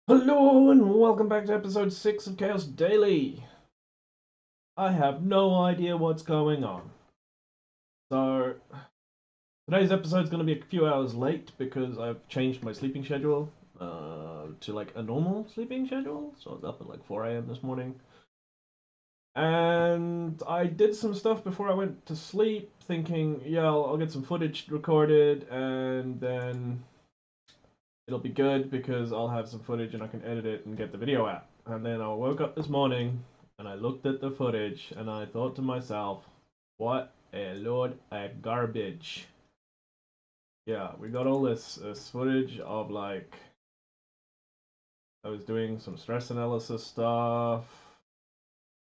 Hello and welcome back to episode 6 of Chaos Daily. I have no idea what's going on. So, today's episode is going to be a few hours late because I've changed my sleeping schedule to like a normal sleeping schedule. So I was up at like 4 a.m. this morning. And I did some stuff before I went to sleep thinking, yeah, I'll get some footage recorded and then it'll be good because I'll have some footage and I can edit it and get the video out. And then I woke up this morning and I looked at the footage and I thought to myself, what a load of garbage. Yeah, we got all this footage of like I was doing some stress analysis stuff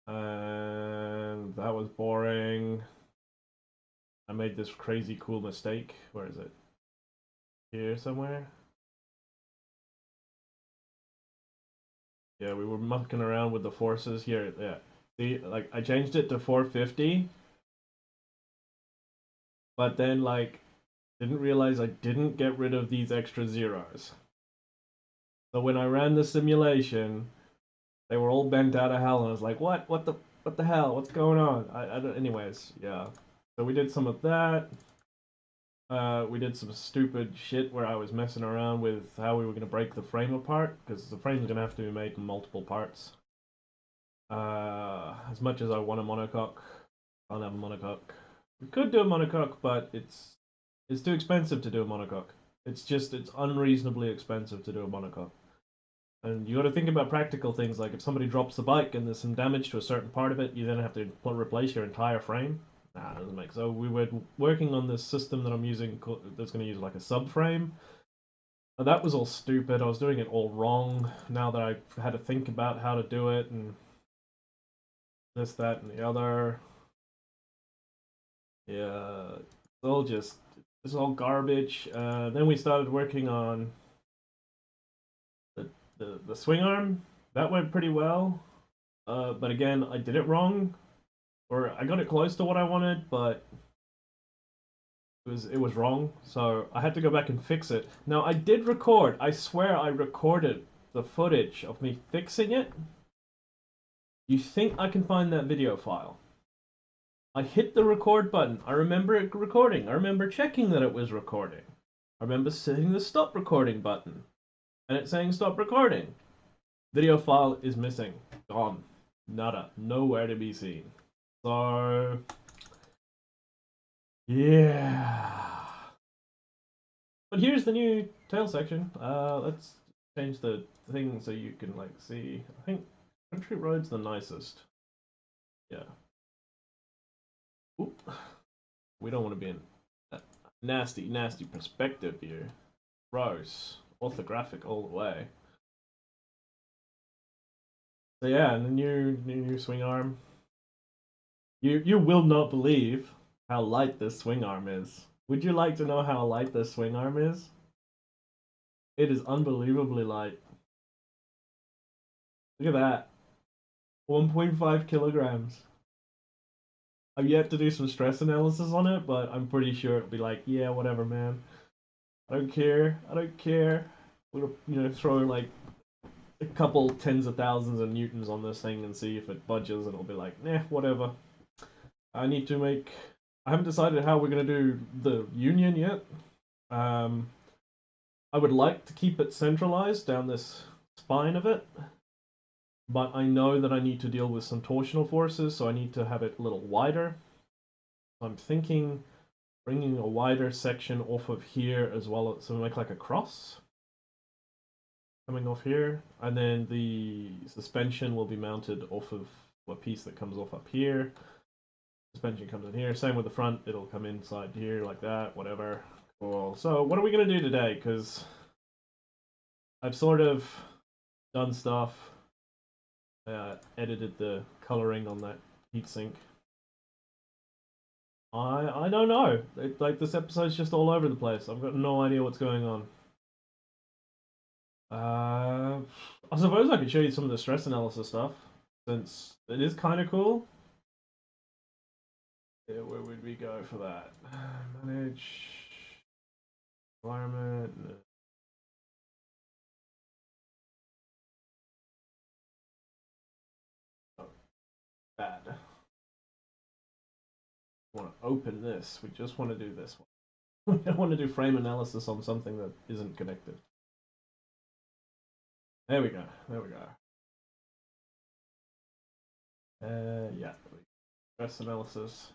and that was boring. I made this crazy cool mistake. Where is it? Here somewhere? Yeah, we were mucking around with the forces here. Yeah. See, like I changed it to 450, but then like didn't realize I didn't get rid of these extra zeros. So when I ran the simulation, they were all bent out of hell, and I was like, "What? What the hell? What's going on?" I don't. Anyways, yeah. So we did some of that. We did some stupid shit where I was messing around with how we were gonna break the frame apart because the frame's gonna have to be made in multiple parts. As much as I want a monocoque, I don't have a monocoque. We could do a monocoque, but it's too expensive to do a monocoque. It's unreasonably expensive to do a monocoque. And you got to think about practical things like if somebody drops the bike and there's some damage to a certain part of it, you then have to replace your entire frame. Nah, it doesn't make so. We were working on this system that I'm using that's going to use like a subframe. And that was all stupid. I was doing it all wrong. Now that I had to think about how to do it and this, that, and the other, yeah, it's all garbage. Then we started working on the, the swing arm. That went pretty well. But again, I did it wrong, or I got it close to what I wanted, but it was wrong. So I had to go back and fix it. Now I did record. I swear I recorded the footage of me fixing it. You think I can find that video file? I hit the record button. I remember it recording. I remember checking that it was recording. I remember hitting the stop recording button and it saying stop recording. Video file is missing. Gone. Nada. Nowhere to be seen. So, yeah. But here's the new tail section. Let's change the thing so you can like see. I think country road's the nicest. Yeah. Oop. We don't want to be in that nasty, nasty perspective view. Gross. Orthographic all the way. So yeah, and the new swing arm. You will not believe how light this swing arm is. Would you like to know how light this swing arm is? It is unbelievably light. Look at that. 1.5 kilograms. I've yet to do some stress analysis on it, but I'm pretty sure it'll be like, yeah, whatever, man. I don't care. I don't care. We're gonna throw like a couple tens of thousands of newtons on this thing and see if it budges, and it'll be like, nah, whatever. I need to make. I haven't decided how we're gonna do the union yet. Um, I would like to keep it centralized down this spine of it, but I know that I need to deal with some torsional forces, so I need to have it a little wider. I'm thinking bringing a wider section off of here as well, so we make like a cross coming off here, and then the suspension will be mounted off of a piece that comes off up here. Suspension comes in here. Same with the front; it'll come inside here like that. Whatever. Cool. So what are we gonna do today? Because I've sort of done stuff, edited the coloring on that heatsink. I don't know. Like this episode's just all over the place. I've got no idea what's going on. Uh, I suppose I could show you some of the stress analysis stuff, since it is kind of cool. Yeah, where would we go for that? Manage environment. bad. We want to open this. We just want to do this one. We don't want to do frame analysis on something that isn't connected. There we go. There we go. Yeah. Stress analysis.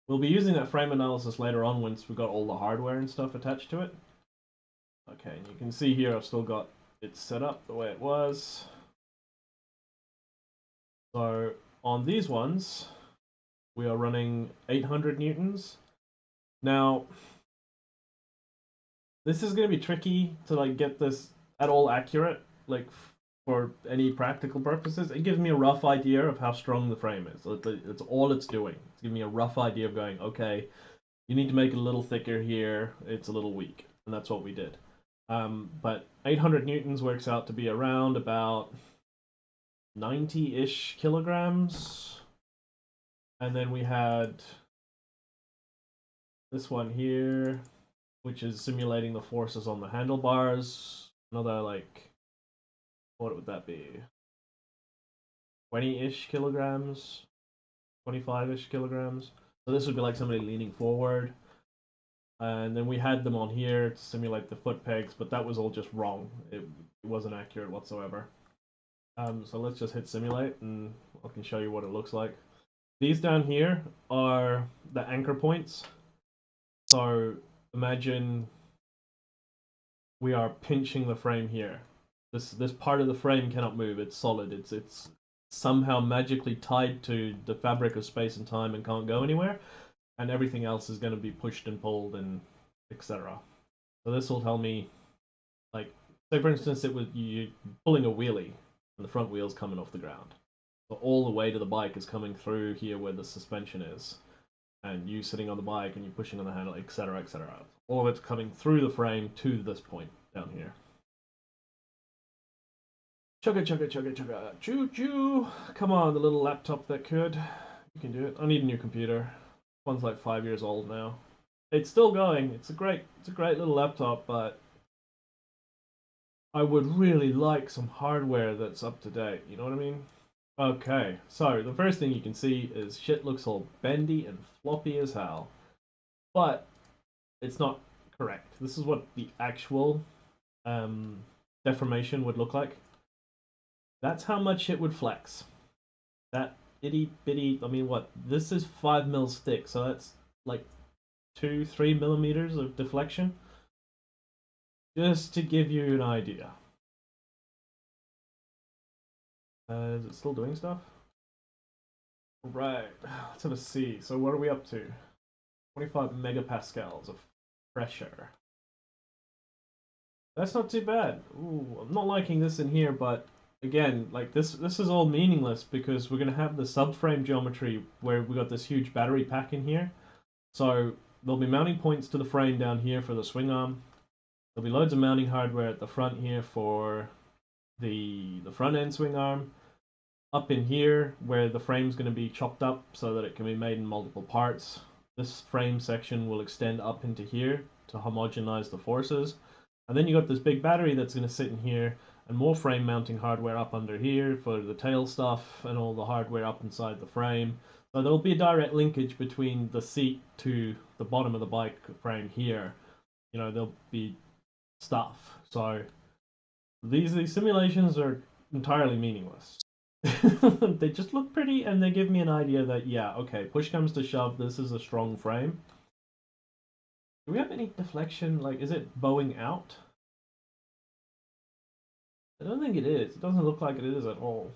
We'll be using that frame analysis later on once we've got all the hardware and stuff attached to it. Okay, and you can see here I've still got it set up the way it was. So on these ones, we are running 800 newtons. Now, this is going to be tricky to like get this at all accurate, like for any practical purposes. It gives me a rough idea of how strong the frame is. It's all it's doing. It's giving me a rough idea of going, okay, you need to make it a little thicker here. It's a little weak, and that's what we did. But 800 newtons works out to be around about 90-ish kilograms. And then we had this one here, which is simulating the forces on the handlebars. Another, like, what would that be? 20-ish kilograms, 25-ish kilograms. So this would be like somebody leaning forward. And then we had them on here to simulate the foot pegs, but that was all just wrong. It wasn't accurate whatsoever. So let's just hit simulate, and I can show you what it looks like. These down here are the anchor points. So imagine we are pinching the frame here. This part of the frame cannot move. It's solid. It's somehow magically tied to the fabric of space and time and can't go anywhere. And everything else is going to be pushed and pulled and etc. So this will tell me, like, say for instance, it was you pulling a wheelie and the front wheel's coming off the ground. So all the weight of the bike is coming through here where the suspension is, and you sitting on the bike and you pushing on the handle, etc., etc. All of it's coming through the frame to this point down here. Chugga chugga chugga chugga, choo choo! Come on, the little laptop that could. You can do it. I need a new computer. One's like 5 years old now. It's still going. It's a great little laptop, but I would really like some hardware that's up to date. You know what I mean? Okay, so the first thing you can see is shit looks all bendy and floppy as hell, but it's not correct. This is what the actual deformation would look like. That's how much it would flex. That itty bitty, I mean, what? This is 5 mils thick, so that's like 2-3 millimeters of deflection. Just to give you an idea. Is it still doing stuff? Right, let's have a see. So what are we up to? 25 megapascals of pressure. That's not too bad. Ooh, I'm not liking this in here, but again, like this is all meaningless because we're gonna have the subframe geometry where we got this huge battery pack in here. So there'll be mounting points to the frame down here for the swing arm. There'll be loads of mounting hardware at the front here for the front end swing arm. Up in here where the frame's going to be chopped up so that it can be made in multiple parts. This frame section will extend up into here to homogenize the forces. And then you got this big battery that's going to sit in here, and more frame mounting hardware up under here for the tail stuff and all the hardware up inside the frame. So there'll be a direct linkage between the seat to the bottom of the bike frame here. You know, there'll be stuff. So these simulations are entirely meaningless. They just look pretty, and they give me an idea that, yeah, okay, push comes to shove, this is a strong frame. Do we have any deflection? Like, is it bowing out? I don't think it is. It doesn't look like it is at all.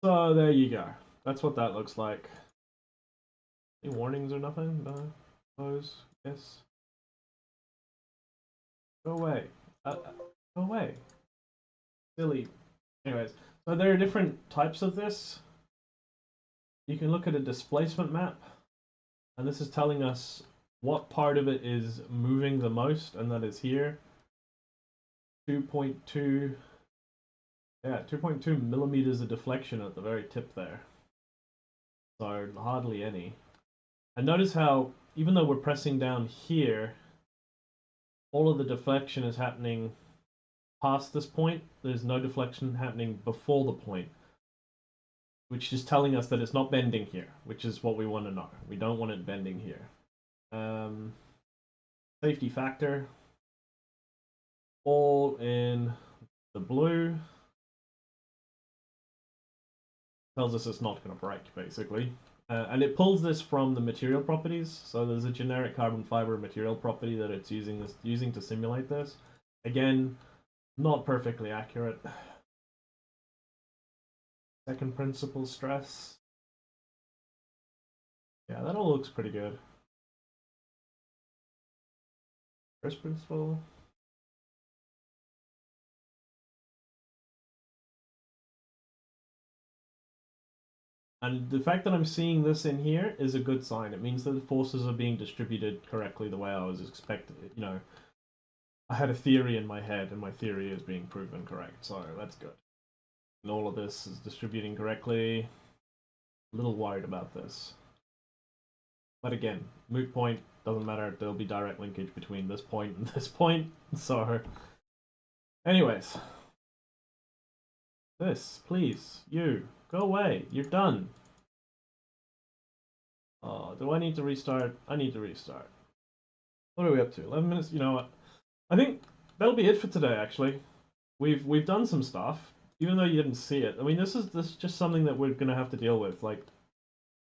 So there you go. That's what that looks like. Any warnings or nothing? No? Close? Yes? Go away. Go away. Silly. Anyways, so there are different types of this. You can look at a displacement map, and this is telling us what part of it is moving the most, and that is here. 2.2, yeah, 2.2 millimeters of deflection at the very tip there. So hardly any. And notice how, even though we're pressing down here, all of the deflection is happening past this point, there's no deflection happening before the point, which is telling us that it's not bending here, which is what we want to know. We don't want it bending here. Safety factor, all in the blue. Tells us it's not going to break, basically. And it pulls this from the material properties. So there's a generic carbon fiber material property that it's using to simulate this. Again, not perfectly accurate. Second principle stress. Yeah, that all looks pretty good. First principle. And the fact that I'm seeing this in here is a good sign. It means that the forces are being distributed correctly the way I was expecting. You know, I had a theory in my head, and my theory is being proven correct, so that's good. And all of this is distributing correctly. A little worried about this. But again, moot point, doesn't matter. There'll be direct linkage between this point and this point. So, anyways. This, please, you, go away. You're done. Oh, do I need to restart? I need to restart. What are we up to? 11 minutes? You know what? I think that'll be it for today, actually. We've done some stuff, even though you didn't see it. I mean, this is just something that we're gonna have to deal with. Like,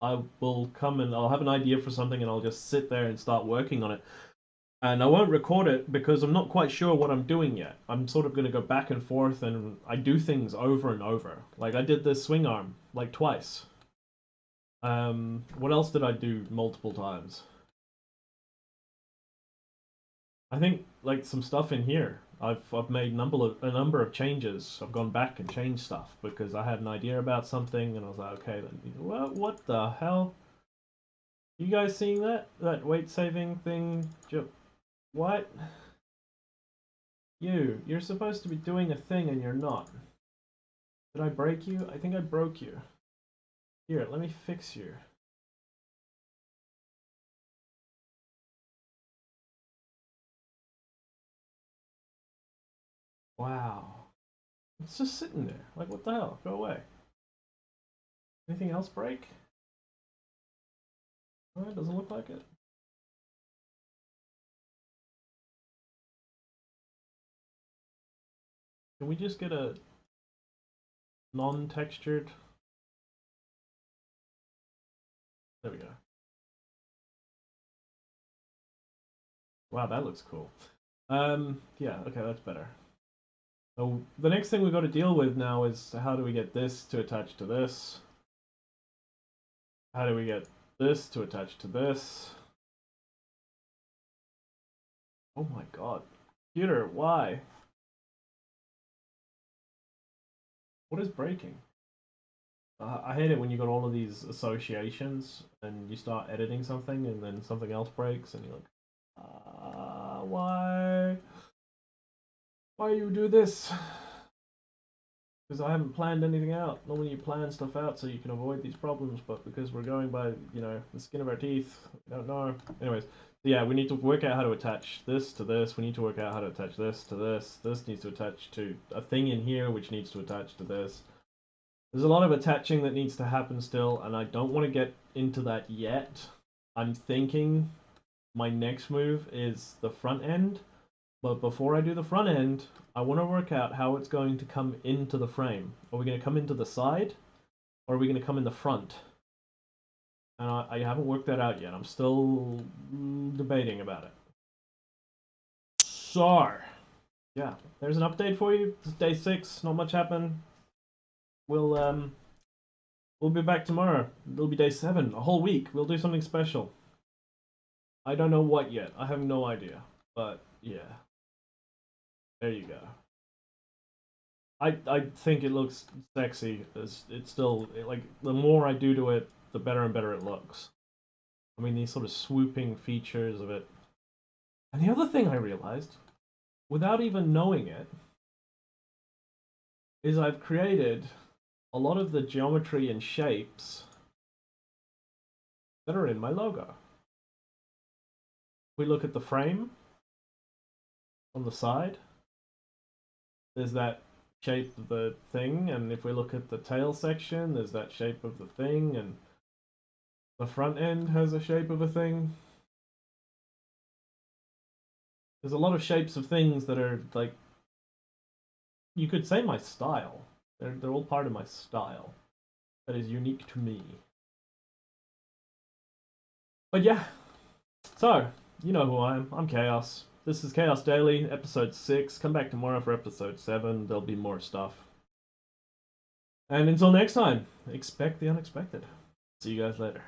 I will come and I'll have an idea for something and I'll just sit there and start working on it. And I won't record it because I'm not quite sure what I'm doing yet. I'm sort of gonna go back and forth and I do things over and over. Like I did this swing arm like twice. What else did I do multiple times? I think like some stuff in here. I've made a number of changes. I've gone back and changed stuff because I had an idea about something and I was like, okay, then what the hell? You guys seeing that weight saving thing? What? You're supposed to be doing a thing and you're not. Did I break you? I think I broke you. Here, let me fix you. Wow. It's just sitting there. Like, what the hell? Go away. Anything else break? It doesn't look like it. Can we just get a non-textured? There we go. Wow, that looks cool. Yeah, okay, that's better. So the next thing we've got to deal with now is how do we get this to attach to this? How do we get this to attach to this? Oh my god. Computer, why? What is breaking? I hate it when you got all of these associations and you start editing something and then something else breaks and you're like, why? Why you do this? Because I haven't planned anything out. Normally you plan stuff out so you can avoid these problems, but because we're going by, you know, the skin of our teeth, we don't know. Anyways, so yeah, we need to work out how to attach this to this. We need to work out how to attach this to this. This needs to attach to a thing in here, which needs to attach to this. There's a lot of attaching that needs to happen still, and I don't want to get into that yet. I'm thinking my next move is the front end, but before I do the front end, I want to work out how it's going to come into the frame. Are we going to come into the side, or are we going to come in the front? And I haven't worked that out yet. I'm still debating about it. So, yeah, there's an update for you. It's day 6, not much happened. We'll be back tomorrow. It'll be day 7, a whole week. We'll do something special. I don't know what yet. I have no idea. But yeah. There you go. I think it looks sexy. It's still like the more I do to it, the better and better it looks. I mean these sort of swooping features of it. And the other thing I realized, without even knowing it, is I've created a lot of the geometry and shapes that are in my logo. We look at the frame on the side. there's that shape of the thing, and if we look at the tail section, there's that shape of the thing, and the front end has a shape of a thing. There's a lot of shapes of things that are like, you could say my style. They're all part of my style that is unique to me. But yeah, so you know who I am. I'm Chaos. This is Chaos Daily, episode 6. Come back tomorrow for episode 7. There'll be more stuff. And until next time, expect the unexpected. See you guys later.